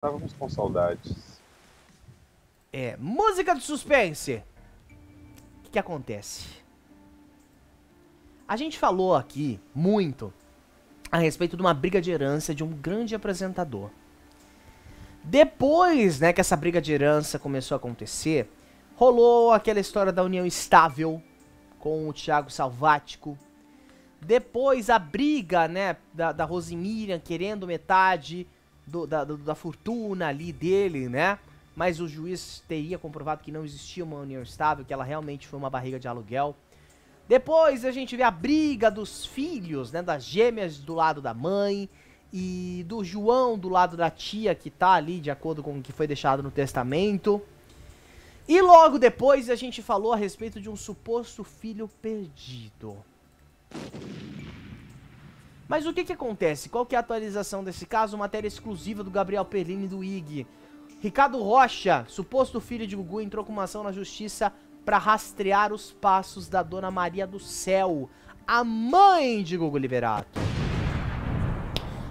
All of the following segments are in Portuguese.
Estávamos com saudades. Música de suspense. O que acontece? A gente falou aqui muito a respeito de uma briga de herança de um grande apresentador. Depois, né, que essa briga de herança começou a acontecer, rolou aquela história da união estável com o Thiago Salvático. Depois a briga, né, da Rosemiriam querendo metade da fortuna ali dele, né? Mas o juiz teria comprovado que não existia uma união estável, que ela realmente foi uma barriga de aluguel. Depois a gente vê a briga dos filhos, né, das gêmeas do lado da mãe e do João do lado da tia, que tá ali de acordo com o que foi deixado no testamento. E logo depois a gente falou a respeito de um suposto filho perdido. Mas o que acontece? Qual que é a atualização desse caso? Matéria exclusiva do Gabriel Perlini do IG. Ricardo Rocha, suposto filho de Gugu, entrou com uma ação na justiça para rastrear os passos da Dona Maria do Céu, a mãe de Gugu Liberato.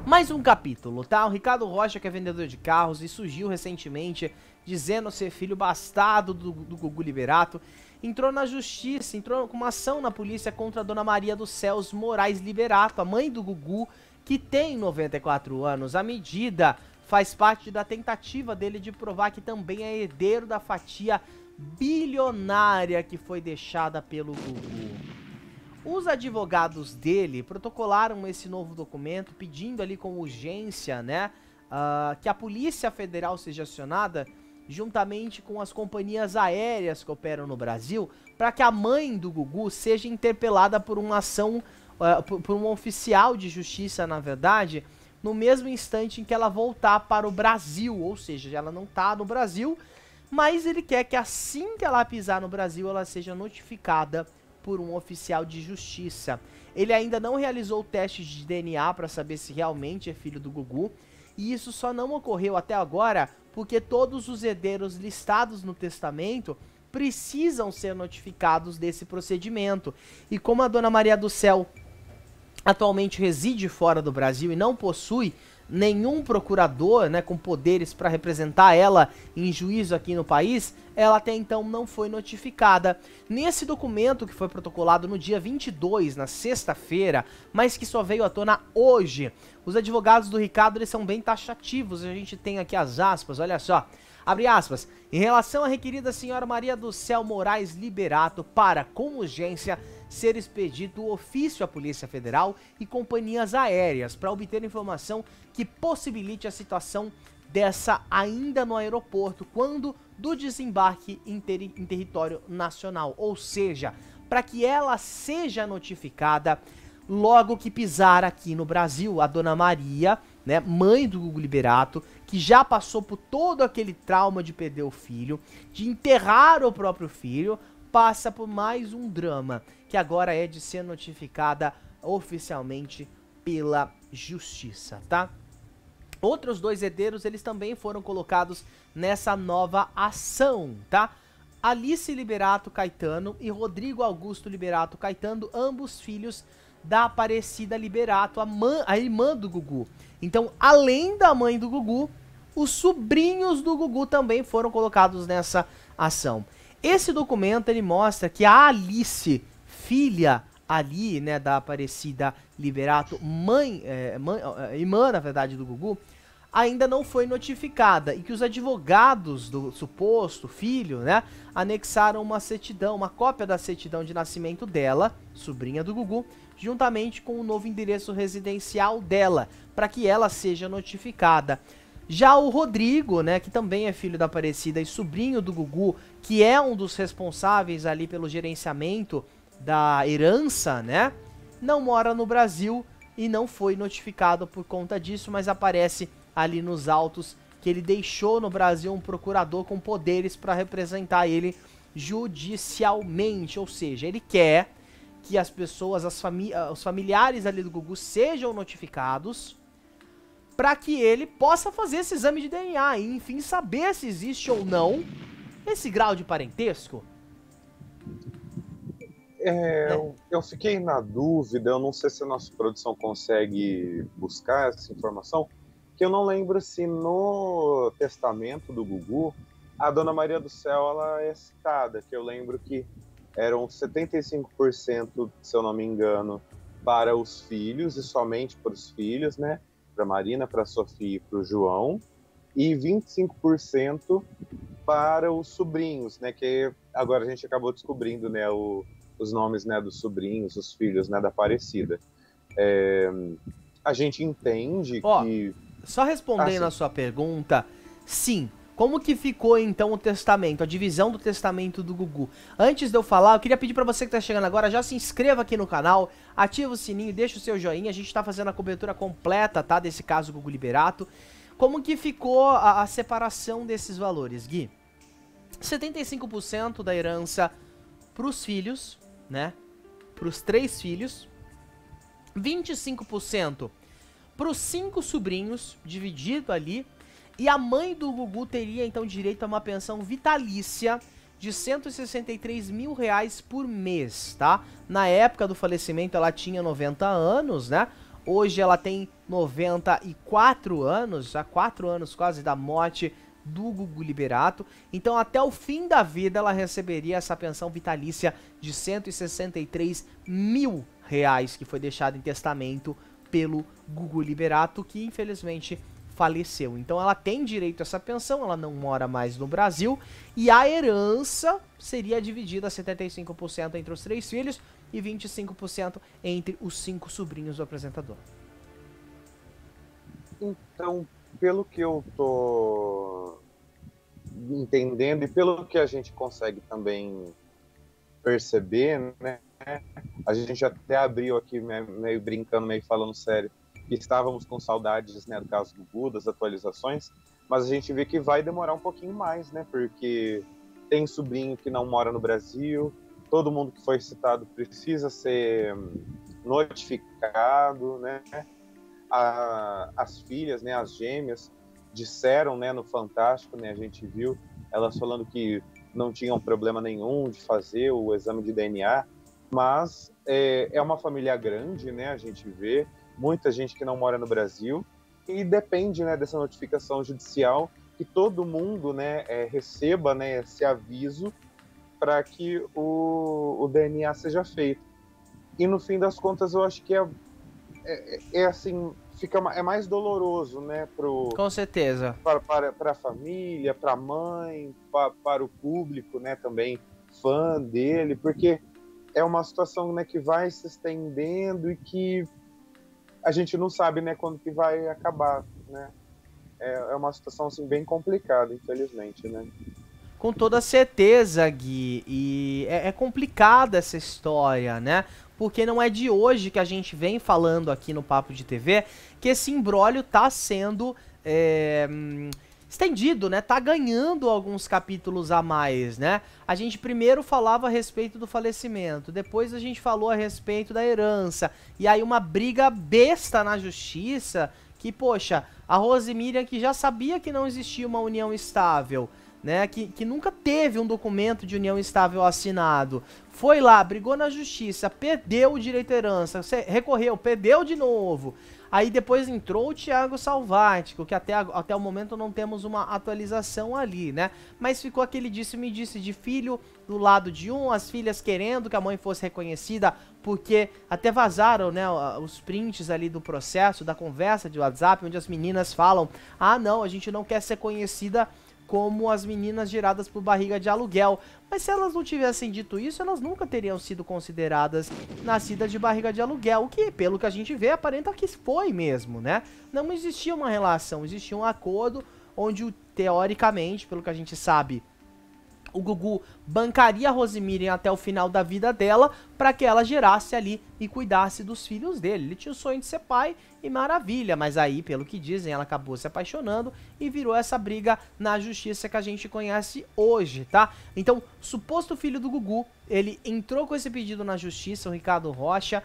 Mais um capítulo, tá? O Ricardo Rocha, que é vendedor de carros e surgiu recentemente dizendo ser filho bastardo do Gugu Liberato, entrou na justiça, entrou com uma ação na polícia contra a Dona Maria dos Céus Moraes Liberato, a mãe do Gugu, que tem 94 anos. A medida faz parte da tentativa dele de provar que também é herdeiro da fatia bilionária que foi deixada pelo Gugu. Os advogados dele protocolaram esse novo documento pedindo ali com urgência, né, que a Polícia Federal seja acionada juntamente com as companhias aéreas que operam no Brasil, para que a mãe do Gugu seja interpelada por uma ação, por um oficial de justiça, na verdade, no mesmo instante em que ela voltar para o Brasil, ou seja, ela não está no Brasil, mas ele quer que assim que ela pisar no Brasil, ela seja notificada por um oficial de justiça. Ele ainda não realizou o teste de DNA para saber se realmente é filho do Gugu, e isso só não ocorreu até agora porque todos os herdeiros listados no testamento precisam ser notificados desse procedimento. E como a Dona Maria do Céu atualmente reside fora do Brasil e não possui nenhum procurador, né, com poderes para representar ela em juízo aqui no país, ela até então não foi notificada. Nesse documento que foi protocolado no dia 22, na sexta-feira, mas que só veio à tona hoje, os advogados do Ricardo, eles são bem taxativos. A gente tem aqui as aspas, olha só. Abre aspas. Em relação à requerida senhora Maria do Céu Moraes Liberato para, com urgência, ser expedido o ofício à Polícia Federal e companhias aéreas para obter informação que possibilite a situação dessa ainda no aeroporto quando do desembarque em território nacional, ou seja, para que ela seja notificada logo que pisar aqui no Brasil. A Dona Maria, né, mãe do Gugu Liberato, que já passou por todo aquele trauma de perder o filho, de enterrar o próprio filho, passa por mais um drama, que agora é de ser notificada oficialmente pela justiça, tá? Outros dois herdeiros, eles também foram colocados nessa nova ação, tá? Alice Liberato Caetano e Rodrigo Augusto Liberato Caetano, ambos filhos da Aparecida Liberato, a irmã do Gugu. Então, além da mãe do Gugu, os sobrinhos do Gugu também foram colocados nessa ação. Esse documento, ele mostra que a Alice, filha ali, né, da Aparecida Liberato, irmã, na verdade, do Gugu, ainda não foi notificada, e que os advogados do suposto filho, né, anexaram uma certidão, uma cópia da certidão de nascimento dela, sobrinha do Gugu, juntamente com o novo endereço residencial dela, para que ela seja notificada. Já o Rodrigo, né, que também é filho da Aparecida e sobrinho do Gugu, que é um dos responsáveis ali pelo gerenciamento da herança, né, não mora no Brasil e não foi notificado por conta disso, mas aparece ali nos autos que ele deixou no Brasil um procurador com poderes para representar ele judicialmente, ou seja, ele quer que as pessoas, os familiares ali do Gugu sejam notificados para que ele possa fazer esse exame de DNA e, enfim, saber se existe ou não esse grau de parentesco. Eu fiquei na dúvida, eu não sei se a nossa produção consegue buscar essa informação, que eu não lembro se no testamento do Gugu a Dona Maria do Céu ela é citada, que eu lembro que eram 75%, se eu não me engano, para os filhos e somente para os filhos, né? Para a Marina, para a Sofia e para o João, e 25% para os sobrinhos, né? Que agora a gente acabou descobrindo, né? Os nomes, né? Dos sobrinhos, os filhos, né? Da Aparecida. A gente entende que... Só respondendo a sua pergunta, sim. Como que ficou então o testamento, a divisão do testamento do Gugu? Antes de eu falar, eu queria pedir pra você que tá chegando agora, já se inscreva aqui no canal, ativa o sininho, deixa o seu joinha, a gente tá fazendo a cobertura completa, tá, desse caso Gugu Liberato. Como que ficou a separação desses valores, Gui? 75% da herança pros filhos, né, pros 3 filhos, 25% pros 5 sobrinhos, dividido ali. E a mãe do Gugu teria, então, direito a uma pensão vitalícia de R$163 mil por mês, tá? Na época do falecimento, ela tinha 90 anos, né? Hoje ela tem 94 anos, já 4 anos quase da morte do Gugu Liberato. Então, até o fim da vida, ela receberia essa pensão vitalícia de R$163 mil, que foi deixada em testamento pelo Gugu Liberato, que, infelizmente, faleceu. Então ela tem direito a essa pensão, ela não mora mais no Brasil, e a herança seria dividida 75% entre os 3 filhos e 25% entre os 5 sobrinhos do apresentador. Então, pelo que eu tô entendendo e pelo que a gente consegue também perceber, né, a gente até abriu aqui meio brincando, meio falando sério, que estávamos com saudades, né, do caso do Gugu, das atualizações, mas a gente vê que vai demorar um pouquinho mais, né, porque tem sobrinho que não mora no Brasil, todo mundo que foi citado precisa ser notificado, né, as filhas, né, as gêmeas, disseram, né, no Fantástico, né, a gente viu, elas falando que não tinham problema nenhum de fazer o exame de DNA, mas é uma família grande, né, a gente vê, muita gente que não mora no Brasil, e depende, né, dessa notificação judicial, que todo mundo, né, receba, né, esse aviso para que o DNA seja feito. E no fim das contas, eu acho que é assim, é mais doloroso, né, com certeza, para a família, para a mãe, para o público, né, também fã dele, porque é uma situação, né, que vai se estendendo e que a gente não sabe, né, quando que vai acabar, né? É uma situação, assim, bem complicada, infelizmente, né? Com toda certeza, Gui, e é complicada essa história, né? Porque não é de hoje que a gente vem falando aqui no Papo de TV que esse imbróglio tá sendo estendido, né? Tá ganhando alguns capítulos a mais, né? A gente primeiro falava a respeito do falecimento, depois a gente falou a respeito da herança, e aí uma briga besta na justiça, que, poxa, a Rose Miriam, que já sabia que não existia uma união estável, né? Que nunca teve um documento de união estável assinado, foi lá, brigou na justiça, perdeu o direito à herança, recorreu, perdeu de novo. Aí depois entrou o Thiago Salvático, que até o momento não temos uma atualização ali, né? Mas ficou aquele disse-me-disse de filho do lado de um, as filhas querendo que a mãe fosse reconhecida, porque até vazaram, né, os prints ali do processo, da conversa de WhatsApp, onde as meninas falam: ah, não, a gente não quer ser conhecida como as meninas geradas por barriga de aluguel. Mas se elas não tivessem dito isso, elas nunca teriam sido consideradas nascidas de barriga de aluguel, o que, pelo que a gente vê, aparenta que foi mesmo, né? Não existia uma relação, existia um acordo onde, teoricamente, pelo que a gente sabe, o Gugu bancaria a Rose Miriam até o final da vida dela para que ela gerasse ali e cuidasse dos filhos dele. Ele tinha o sonho de ser pai e maravilha, mas aí, pelo que dizem, ela acabou se apaixonando e virou essa briga na justiça que a gente conhece hoje, tá? Então, o suposto filho do Gugu, ele entrou com esse pedido na justiça, o Ricardo Rocha,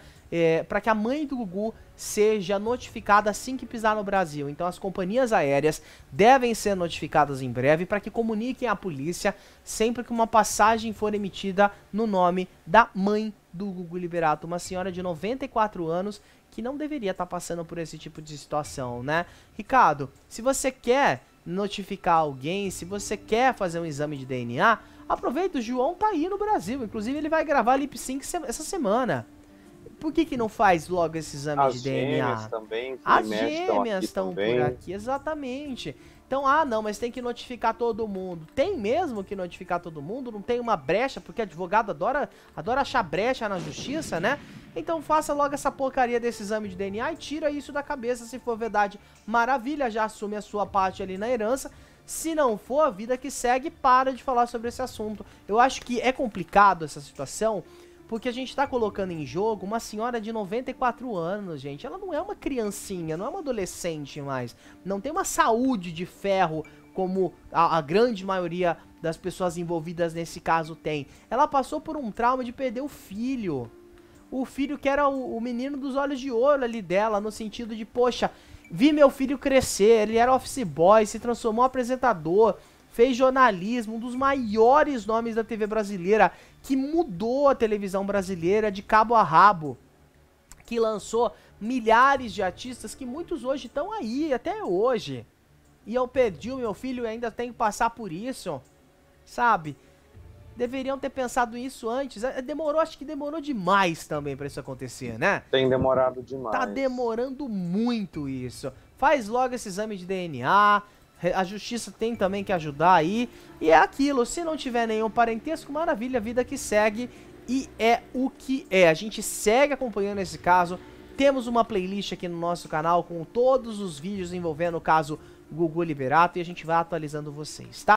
para que a mãe do Gugu seja notificada assim que pisar no Brasil. Então as companhias aéreas devem ser notificadas em breve para que comuniquem à polícia sempre que uma passagem for emitida no nome da mãe do Gugu Liberato, uma senhora de 94 anos que não deveria estar passando por esse tipo de situação, né? Ricardo, se você quer notificar alguém, se você quer fazer um exame de DNA, aproveita, o João tá aí no Brasil, inclusive ele vai gravar Lip Sync essa semana. Por que não faz logo esse exame de DNA? As gêmeas também. As gêmeas estão por aqui, exatamente. Então, não, mas tem que notificar todo mundo. Tem mesmo que notificar todo mundo? Não tem uma brecha? Porque advogado adora achar brecha na justiça, né? Então faça logo essa porcaria desse exame de DNA e tira isso da cabeça. Se for verdade, maravilha, já assume a sua parte ali na herança. Se não for, a vida que segue, para de falar sobre esse assunto. Eu acho que é complicado essa situação, porque a gente tá colocando em jogo uma senhora de 94 anos, gente. Ela não é uma criancinha, não é uma adolescente mais. Não tem uma saúde de ferro como a grande maioria das pessoas envolvidas nesse caso tem. Ela passou por um trauma de perder o filho. O filho que era o menino dos olhos de ouro ali dela, no sentido de, poxa, vi meu filho crescer, ele era office boy, se transformou em apresentador, fez jornalismo, um dos maiores nomes da TV brasileira, que mudou a televisão brasileira de cabo a rabo, que lançou milhares de artistas que muitos hoje estão aí, até hoje. E eu perdi o meu filho e ainda tenho que passar por isso, sabe? Deveriam ter pensado nisso antes. Demorou, acho que demorou demais também pra isso acontecer, né? Tem demorado demais. Tá demorando muito isso. Faz logo esse exame de DNA. A justiça tem também que ajudar aí. E é aquilo, se não tiver nenhum parentesco, maravilha, vida que segue. E é o que é. A gente segue acompanhando esse caso. Temos uma playlist aqui no nosso canal com todos os vídeos envolvendo o caso Gugu Liberato. E a gente vai atualizando vocês, tá?